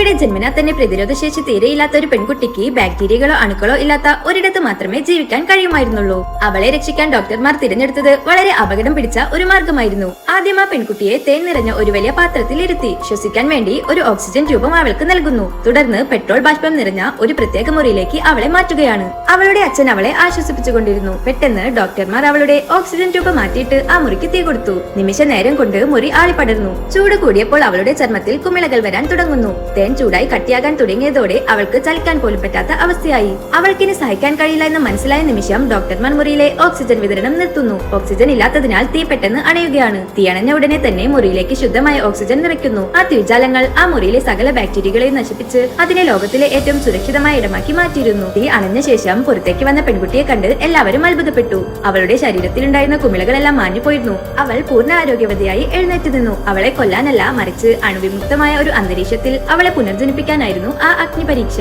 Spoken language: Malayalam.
ഇവിടെ ജന്മനാ തന്നെ പ്രതിരോധ ശേഷി തീരെയില്ലാത്ത ഒരു പെൺകുട്ടിക്ക് ബാക്ടീരിയകളോ അണുക്കളോ ഇല്ലാത്ത ഒരിടത്ത് മാത്രമേ ജീവിക്കാൻ കഴിയുമായിരുന്നുള്ളൂ. അവളെ രക്ഷിക്കാൻ ഡോക്ടർമാർ തിരഞ്ഞെടുത്തത് വളരെ അപകടം പിടിച്ച ഒരു മാർഗമായിരുന്നു. ആദ്യം ആ പെൺകുട്ടിയെ തേൻ നിറഞ്ഞ ഒരു വലിയ പാത്രത്തിൽ ഇരുത്തി ശ്വസിക്കാൻ വേണ്ടി ഒരു ഓക്സിജൻ ട്യൂബും അവൾക്ക് നൽകുന്നു. തുടർന്ന് പെട്രോൾ ബാഷ്പം നിറഞ്ഞ ഒരു പ്രത്യേക മുറിയിലേക്ക് അവളെ മാറ്റുകയാണ്. അവളുടെ അച്ഛൻ അവളെ ആശ്വസിപ്പിച്ചുകൊണ്ടിരുന്നു. പെട്ടെന്ന് ഡോക്ടർമാർ അവളുടെ ഓക്സിജൻ ട്യൂബ് മാറ്റിയിട്ട് ആ മുറിക്ക് തീ കൊടുത്തു. നിമിഷ നേരം കൊണ്ട് മുറി ആളിപ്പടർന്നു. ചൂട് കൂടിയപ്പോൾ അവളുടെ ചർമ്മത്തിൽ കുമിളകൾ വരാൻ തുടങ്ങുന്നു. തേൻ ചൂടായി കട്ടിയാകാൻ തുടങ്ങിയതോടെ അവൾക്ക് ചലിക്കാൻ പോലും പറ്റാത്ത അവസ്ഥയായി. അവൾക്കിനി സഹിക്കാൻ കഴിയില്ല എന്ന് മനസ്സിലായ നിമിഷം ഡോക്ടർമാർ മുറിയിലെ ഓക്സിജൻ വിതരണം നിർത്തുന്നു. ഓക്സിജൻ ഇല്ലാത്തതിനാൽ തീ പെട്ടെന്ന് അണയുകയാണ്. തീ അണഞ്ഞ ഉടനെ തന്നെ മുറിയിലേക്ക് ശുദ്ധമായ ഓക്സിജൻ നിറയ്ക്കുന്നു. ആ തീജാലങ്ങൾ ആ മുറിയിലെ സകല ബാക്ടീരിയകളെയും നശിപ്പിച്ച് അതിനെ ലോകത്തിലെ ഏറ്റവും സുരക്ഷിതമായ ഇടമാക്കി മാറ്റിയിരുന്നു. തീ അണഞ്ഞ ശേഷം പുറത്തേക്ക് വന്ന പെൺകുട്ടിയെ കണ്ട് എല്ലാവരും അത്ഭുതപ്പെട്ടു. അവളുടെ ശരീരത്തിലുണ്ടായിരുന്ന കുമിളകളെല്ലാം മാഞ്ഞു പോയിരുന്നു. അവൾ പൂർണ്ണ ആരോഗ്യവതിയായി എഴുന്നേറ്റ് നിന്നു. അവളെ കൊല്ലാനല്ല, മറിച്ച് അണുവിമുക്തമായ ഒരു അന്തരീക്ഷത്തിൽ അവളെ പുനർജനിപ്പിക്കാനായിരുന്നു ആ അഗ്നി പരീക്ഷ.